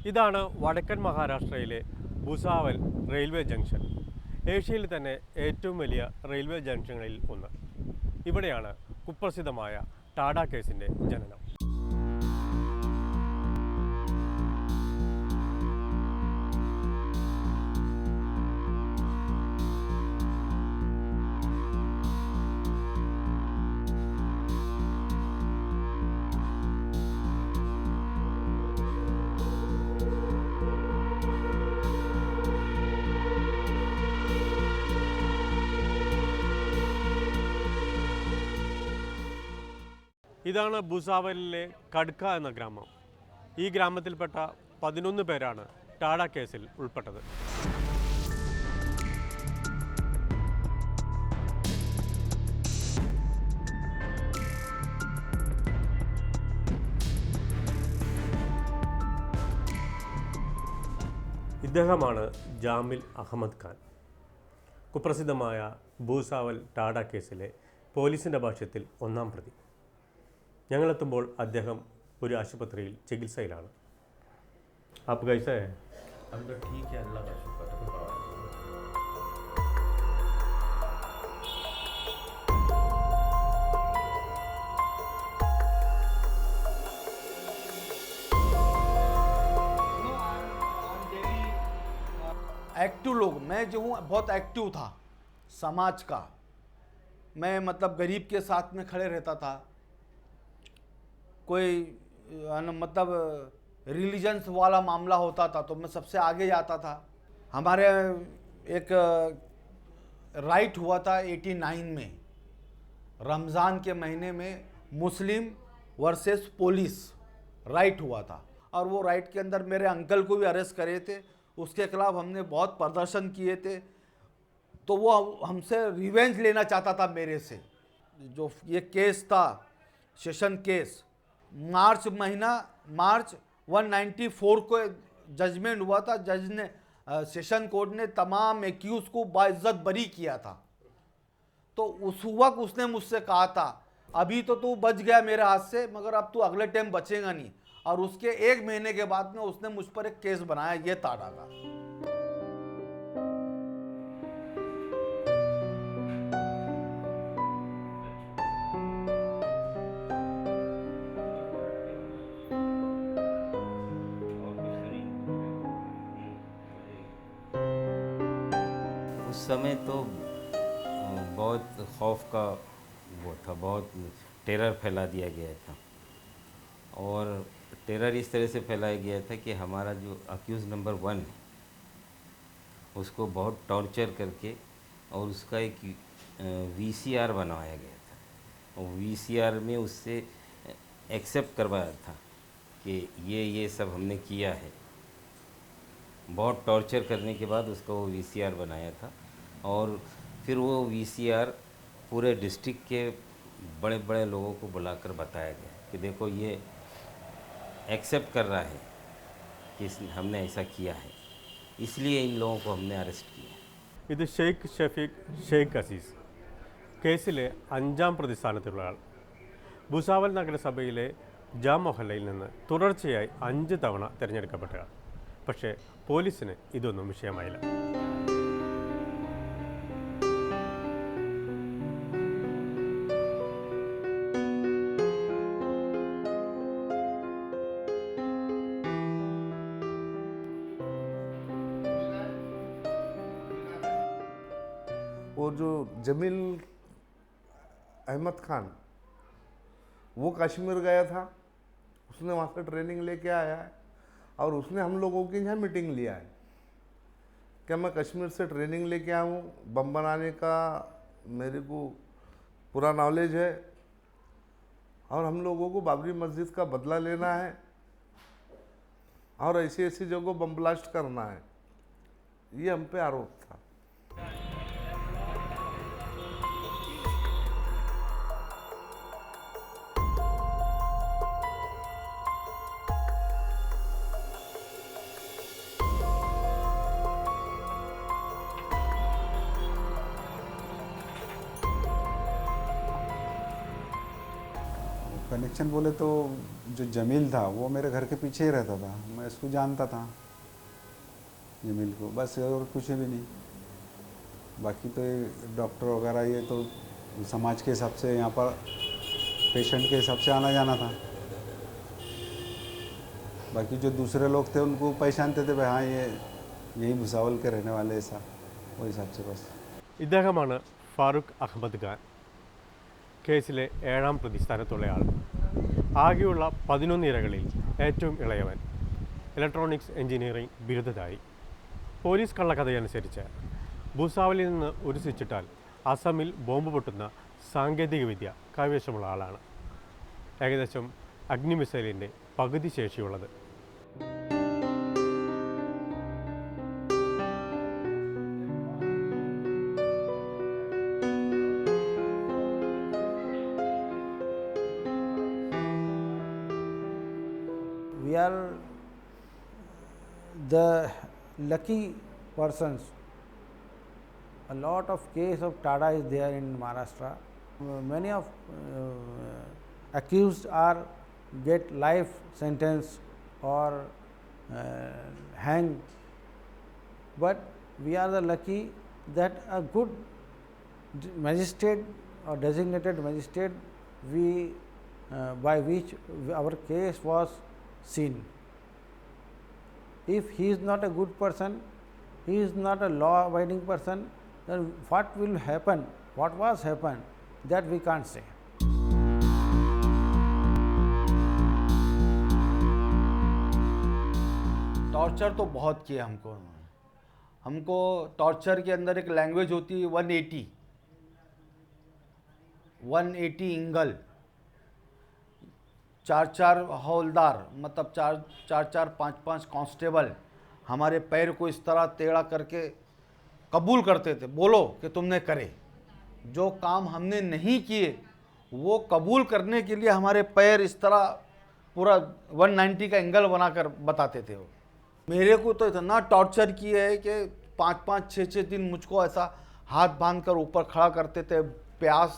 ഇതാണ് വടക്കൻ മഹാരാഷ്ട്രയിലെ ഭുസാവൽ റെയിൽവേ ജംഗ്ഷൻ. ഏഷ്യയിൽ തന്നെ ഏറ്റവും വലിയ റെയിൽവേ ജംഗ്ഷനുകളിൽ ഒന്ന്. ഇവിടെയാണ് കുപ്രസിദ്ധമായ ടാഡ കേസിൻ്റെ ജനനം. ഇതാണ് ഭുസാവലിലെ കഡ്ക എന്ന ഗ്രാമം. ഈ ഗ്രാമത്തിൽപ്പെട്ട 11 പേരാണ് ടാഡ കേസിൽ ഉൾപ്പെട്ടത്. ഇദ്ദേഹമാണ് ജാമിൽ അഹമ്മദ് ഖാൻ. കുപ്രസിദ്ധമായ ഭൂസാവൽ ടാഡ കേസിലെ പോലീസിൻ്റെ ഭാഷ്യത്തിൽ ഒന്നാം പ്രതി. ഞങ്ങളെത്തുമ്പോൾ അദ്ദേഹം ഒരു ആശുപത്രിയിൽ ചികിത്സയിലാണ്. आप कैसे हैं? हम तो ठीक है, अल्लाह का शुक्र है। एक्टिव लोग, मैं जो हूँ बहुत एक्टिव था समाज का। मैं मतलब गरीब के साथ में खड़े रहता था। कोई मतलब रिलीजन्स वाला मामला होता था तो मैं सबसे आगे जाता था। हमारे एक राइट हुआ था 89 में, रमज़ान के महीने में मुस्लिम वर्सेस पुलिस राइट हुआ था, और वो राइट के अंदर मेरे अंकल को भी अरेस्ट करे थे। उसके खिलाफ हमने बहुत प्रदर्शन किए थे। तो वो हमसे रिवेंज लेना चाहता था मेरे से। जो ये केस था सेशन केस, मार्च 194 को जजमेंट हुआ था। जज ने सेशन कोर्ट ने तमाम एक्यूज को बाइज्जत बरी किया था। तो उस वक्त उसने मुझसे कहा था, अभी तो तू बच गया मेरे हाथ से, मगर अब तू अगले टाइम बचेगा नहीं। और उसके 1 महीने के बाद में उसने मुझ पर एक केस बनाया, ये टाडा का। उस समय तो बहुत खौफ का वो था, बहुत टेरर फैला दिया गया था। और टेरर इस तरह से फैलाया गया था कि हमारा जो अक्यूज़ नंबर 1 है उसको बहुत टॉर्चर करके और उसका एक VCR बनवाया गया था। और VCR में उससे एक्सेप्ट करवाया था कि ये सब हमने किया है। बहुत टॉर्चर करने के बाद उसका वो VCR बनाया था। और फिर वो VCR पूरे डिस्ट्रिक्ट के बड़े बड़े लोगों को बुलाकर बताया गया कि देखो ये एक्सेप्ट कर रहा है कि हमने ऐसा किया है, इसलिए इन लोगों को हमने अरेस्ट किया। ഇത് ഷെയ്ഖ് ഷഫീഖ് ഷെയ്ഖ് അസീസ്, കേസിലെ 5ാം പ്രതി സ്ഥാനത്തുള്ള ആൾ. ഭുസാവൽ നഗരസഭയിലെ ജാം മൊഹല്ലയിൽ നിന്ന് തുടർച്ചയായി 5 തവണ തിരഞ്ഞെടുക്കപ്പെട്ടയാൾ. പക്ഷേ പോലീസിന് ഇതൊന്നും വിഷയമായില്ല. वो जो जमील अहमद खान, वो कश्मीर गया था, उसने वहाँ से ट्रेनिंग लेके आया है और उसने हम लोगों की यहाँ मीटिंग लिया है कि मैं कश्मीर से ट्रेनिंग लेके आया हूँ, बम बनाने का मेरे को पूरा नॉलेज है और हम लोगों को बाबरी मस्जिद का बदला लेना है और ऐसी ऐसी जगह बम ब्लास्ट करना है। ये हम पे आरोप था। कनेक्शन बोले तो जो जमील था वो मेरे घर के पीछे ही रहता था, मैं इसको जानता था जमील को, बस और कुछ भी नहीं। बाकी तो ये डॉक्टर वगैरह ये तो समाज के हिसाब से यहाँ पर पेशेंट के हिसाब से आना जाना था। बाकी जो दूसरे लोग थे उनको पहचानते थे भाई हाँ ये यही भुसावल के रहने वाले, ऐसा वो हिसाब से बस। ഇദ്ദേഹമാണ് ഫാറൂഖ് അഹമ്മദ് ഖാൻ, കേസിലെ 7ാം പ്രതിസ്ഥാനത്തുള്ളയാൾ. ആകെയുള്ള 11 ഇരകളിൽ ഏറ്റവും ഇളയവൻ, ഇലക്ട്രോണിക്സ് എഞ്ചിനീയറിംഗ് ബിരുദധാരി. പോലീസ് കള്ളക്കഥയനുസരിച്ച് ഭൂസാവലിൽ നിന്ന് ഉരുസിച്ചിട്ടാൽ അസമിൽ ബോംബ് പൊട്ടുന്ന സാങ്കേതികവിദ്യ കൈവശമുള്ള ആളാണ്. ഏകദേശം അഗ്നി മിസൈലിൻ്റെ പകുതി ശേഷിയുള്ളത്. We are the lucky persons. A lot of case of Tada is there in Maharashtra. Many of accused are get life sentence or hanged, but we are the lucky that a good magistrate or designated magistrate we by which our case was seen. If he is not a good person, he is not a law abiding person, then what will happen, what was happened, that we can't say. Torture तो बहुत किया हमको torture के अंदर एक language होती है 180 इंगल, 4 हवलदार, मतलब 4 5 कांस्टेबल हमारे पैर को इस तरह टेढ़ा करके कबूल करते थे, बोलो कि तुमने करे। जो काम हमने नहीं किए वो कबूल करने के लिए हमारे पैर इस तरह पूरा 190 का एंगल बनाकर बताते थे वो। मेरे को तो इतना टॉर्चर किए है कि 5 6 दिन मुझको ऐसा हाथ बांध कर ऊपर खड़ा करते थे, प्यास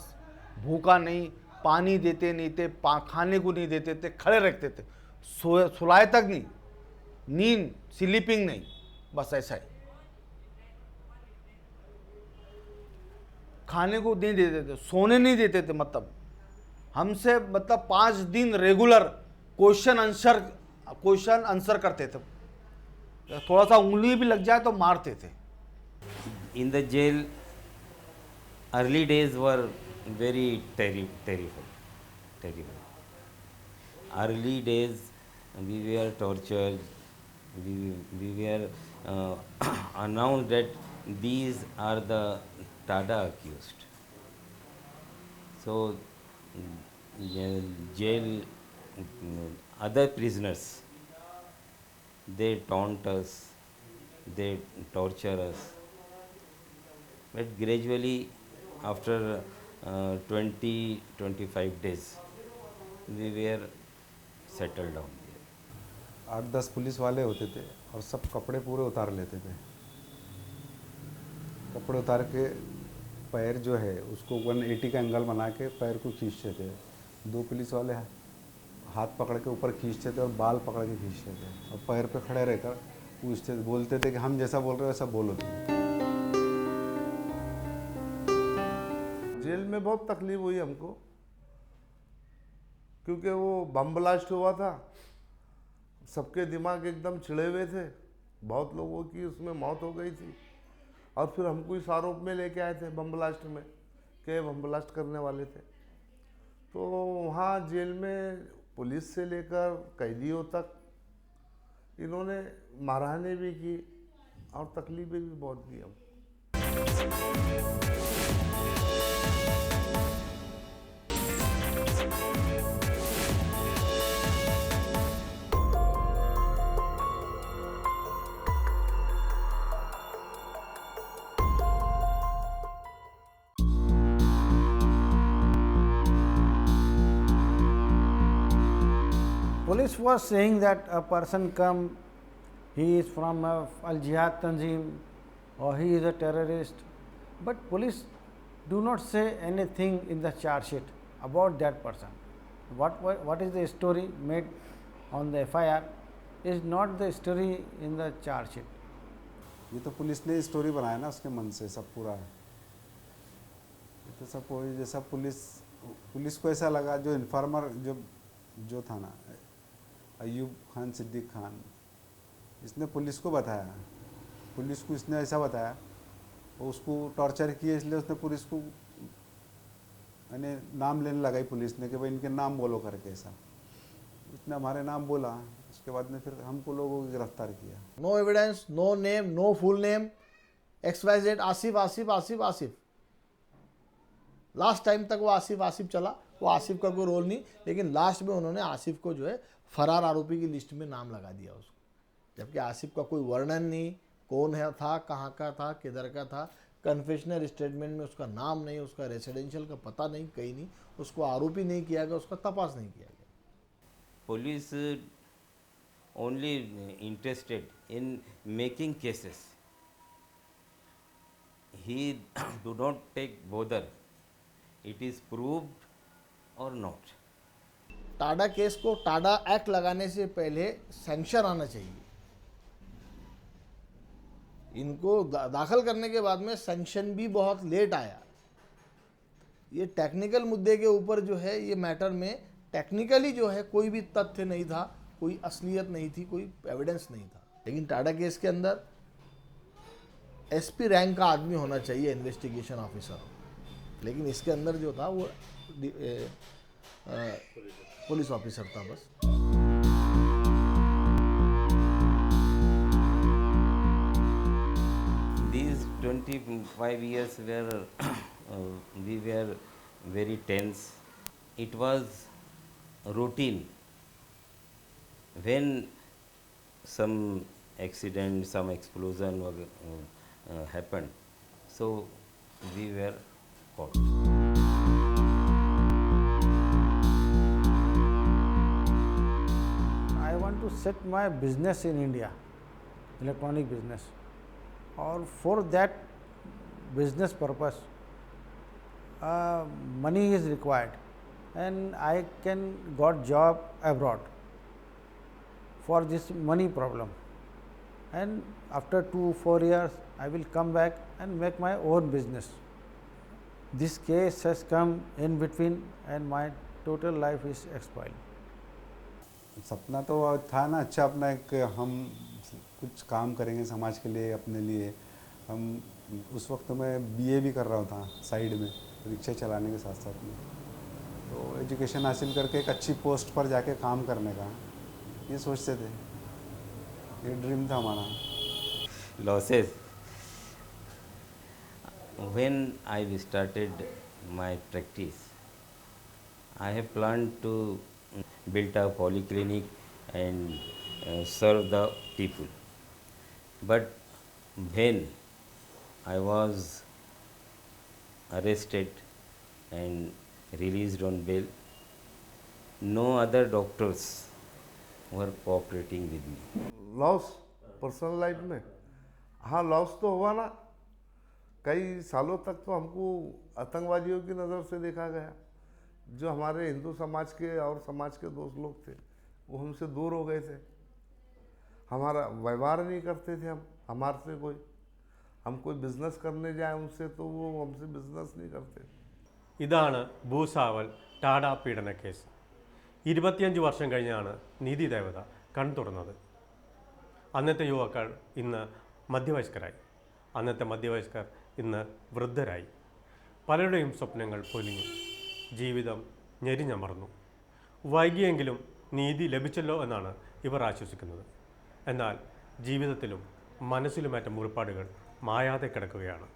भूखा नहीं, पानी देते नहीं थे, खाने को नहीं देते थे, खड़े रखते थे, सुलाए तक नहीं, नींद स्लीपिंग नहीं, बस ऐसा ही। खाने को नहीं देते थे, सोने नहीं देते थे, मतलब हमसे 5 दिन रेगुलर क्वेश्चन आंसर करते थे, थोड़ा सा उंगली भी लग जाए तो मारते थे। In the jail, early days were very terrible. Early days we were tortured, we were announced that these are the Tada accused. So jail, other prisoners, they taunt us, they torture us, but gradually after 20-25 days we were settled down there. 8-10 police वाले होते थे और सब कपड़े पूरे उतार लेते थे। कपड़े उतार के पैर जो है उसको 180 का एंगल बना के पैर को खींचते थे। 2 पुलिस वाले हाथ पकड़ के ऊपर खींचते थे और बाल पकड़ के खींचते थे और पैर पे खड़े रहकर पूछते बोलते थे कि हम जैसा बोल रहे हो वैसा बोलो। जेल में बहुत तकलीफ हुई हमको, क्योंकि वो बम ब्लास्ट हुआ था, सबके दिमाग एकदम चिड़े हुए थे, बहुत लोगों की उसमें मौत हो गई थी। और फिर हमको इस आरोप में लेके आए थे बम ब्लास्ट में, के बम ब्लास्ट करने वाले थे। तो वहाँ जेल में पुलिस से लेकर कैदियों तक इन्होंने मारहाने भी की और तकलीफें भी बहुत दी हमको। Police was saying that a person come, he is from Al Jihad Tanzim or he is a terrorist, but police do not say anything in the charge sheet about that person. what is the story made on the FIR is not the story in the charge sheet. ये तो police ने story बनाया ना उसके मन से सब पूरा। ये तो सब वही जैसा पुलिस को ऐसा लगा, जो इन्फॉर्मर जो था ना अयूब खान सिद्दीक खान, इसने पुलिस को बताया, पुलिस को इसने ऐसा बताया, वो उसको टॉर्चर किए, इसलिए उसने पुलिस को यानी नाम लेने लगाई पुलिस ने कि भाई इनके नाम बोलो करके ऐसा। उसने हमारे नाम बोला, उसके बाद में फिर हमको लोगों को गिरफ्तार किया। No evidence, no name, no full name, XYZ Asif Asif Asif Asif. Last time तक वो आसिफ आसिफ चला, वो आसिफ का कोई रोल नहीं, लेकिन लास्ट में उन्होंने आसिफ को जो है फरार आरोपी की लिस्ट में नाम लगा दिया उसको, जबकि आसिफ का कोई वर्णन नहीं, कौन है था, कहाँ का था, किधर का था, कन्फेशनल स्टेटमेंट में उसका नाम नहीं, उसका रेसिडेंशियल का पता नहीं, कहीं नहीं, उसको आरोपी नहीं किया गया, उसका तपास नहीं किया गया। Police only interested in making cases. He do not take bother. It is proved or not. Tada case को टाडा एक्ट लगाने से पहले सैंक्शन आना चाहिए। इनको दाखिल करने के बाद में सैंक्शन भी बहुत लेट आया। ये टेक्निकल मुद्दे के ऊपर जो है, ये मैटर में टेक्निकली जो है कोई भी तथ्य नहीं था, कोई असलियत नहीं थी, कोई एविडेंस नहीं था। लेकिन टाडा केस के अंदर SP रैंक का आदमी होना चाहिए, इन्वेस्टिगेशन ऑफिसर, लेकिन इसके अंदर जो था वो पुलिस ऑफिसर था बस। These 25 years were we were very tense. It was routine. When some accident, some explosion happened, so we were caught. I want to set my business in India, electronic business, or for that business purpose money is required, and I can got job abroad for this money problem, and after 2-4 years I will come back and make my own business. This case has come in between and my total life is spoiled. सपना तो था ना अच्छा अपना, एक हम कुछ काम करेंगे समाज के लिए, अपने लिए। हम उस वक्त मैं BA भी कर रहा था साइड में, रिक्शा चलाने के साथ साथ में, तो एजुकेशन हासिल करके एक अच्छी पोस्ट पर जाके काम करने का ये सोचते थे, ये ड्रीम था हमारा। Losses. When I started my practice, I have planned to build a polyclinic and serve the people. But when I was arrested and released on bail, no other doctors were cooperating with me. Loss personal life में, हाँ loss तो हुआ ना। कई सालों तक तो हमको आतंकवादियों की नज़र से देखा गया। जो हमारे हिंदू समाज के और समाज के दोस्त लोग थे वो हमसे दूर हो गए थे, हमारा व्यवहार नहीं करते थे। हमारे से हम कोई बिजनेस करने जाए उनसे तो वो हमसे बिजनेस नहीं करते। ഇതാണ് ഭൂസാവൽ ടാഡ പീഡന കേസ്. 25 വർഷം കഴിഞ്ഞാണ് നീതി ദേവത കൺതുറന്നത്. അന്നത്തെ യുവാക്കൾ ഇന്ന് മധ്യവയസ്കരായി, അന്നത്തെ മധ്യവയസ്കർ ഇന്ന് വൃദ്ധരായി. പലരുടെയും സ്വപ്നങ്ങൾ പൊലിഞ്ഞു, ജീവിതം ഞെരിഞ്ഞമർന്നു. വൈകിയെങ്കിലും നീതി ലഭിച്ചല്ലോ എന്നാണ് ഇവർ ആശ്വസിക്കുന്നത്. എന്നാൽ ജീവിതത്തിലും മനസ്സിലുമേറ്റ മുറിപ്പാടുകൾ മായാതെ കിടക്കുകയാണ്.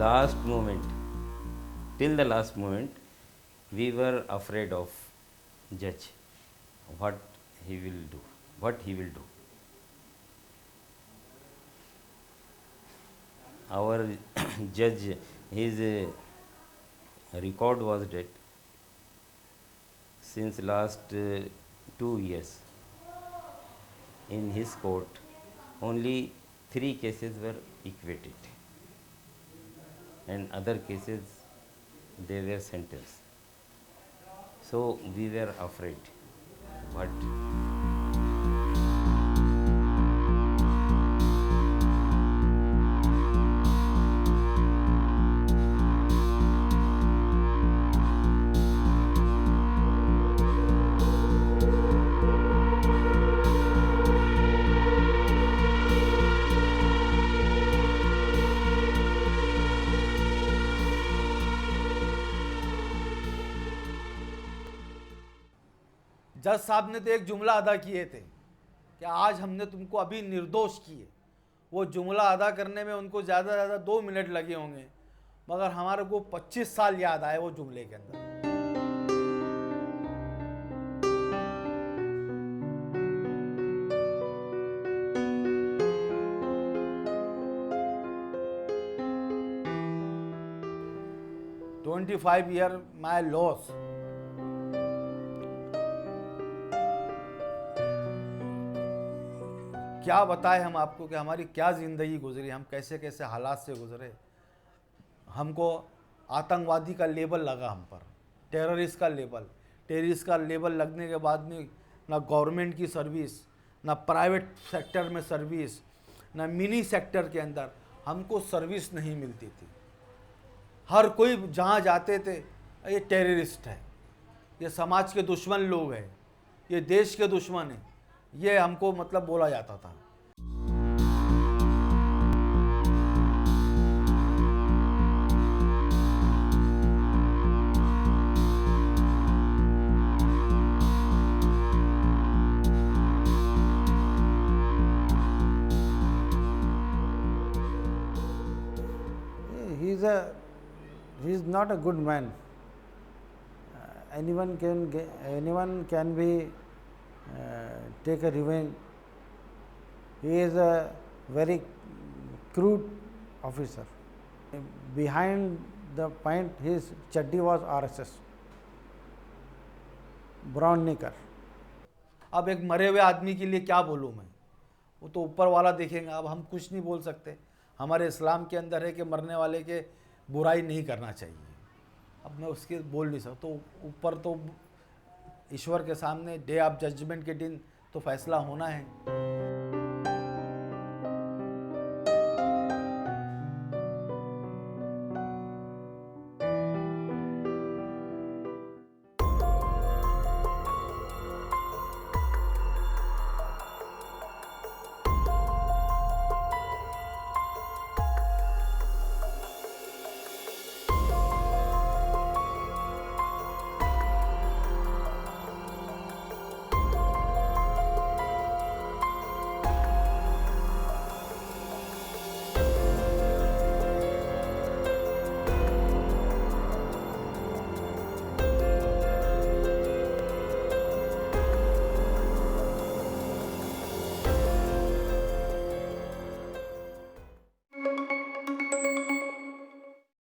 last moment, till the last moment, we were afraid of judge, what he will do, what he will do. Our judge, his record was dead since last 2 years. In his court, only 3 cases were acquitted, and other cases they were sentenced. So we were afraid, but जज साहब ने तो एक जुमला अदा किए थे कि आज हमने तुमको अभी निर्दोष किए। वो जुमला अदा करने में उनको ज़्यादा से ज़्यादा 2 मिनट लगे होंगे, मगर हमारे को 25 साल याद आए वो जुमले के अंदर। "25 year my loss." क्या बताएं हम आपको कि हमारी क्या ज़िंदगी गुजरी, हम कैसे कैसे हालात से गुजरे। हमको आतंकवादी का लेबल लगा हम पर, टेररिस्ट का लेबल लगने के बाद में ना गवर्नमेंट की सर्विस, ना प्राइवेट सेक्टर में सर्विस, ना मिनी सेक्टर के अंदर हमको सर्विस नहीं मिलती थी। हर कोई जहाँ जाते थे, ये टेररिस्ट है, ये समाज के दुश्मन लोग हैं, ये देश के दुश्मन हैं, ये हमको मतलब बोला जाता था। He is not a good man. Anyone can be take a revenge. He is a very crude officer. Behind the point, his chaddi was RSS, brown knicker. अब एक मरे हुए आदमी के लिए क्या बोलूँ मैं, वो तो ऊपर वाला देखेंगे। अब हम कुछ नहीं बोल सकते। हमारे इस्लाम के अंदर है कि मरने वाले के बुराई नहीं करना चाहिए। अब मैं उसके बोल नहीं सकता। तो ऊपर तो ईश्वर के सामने डे ऑफ जजमेंट के दिन तो फैसला होना है।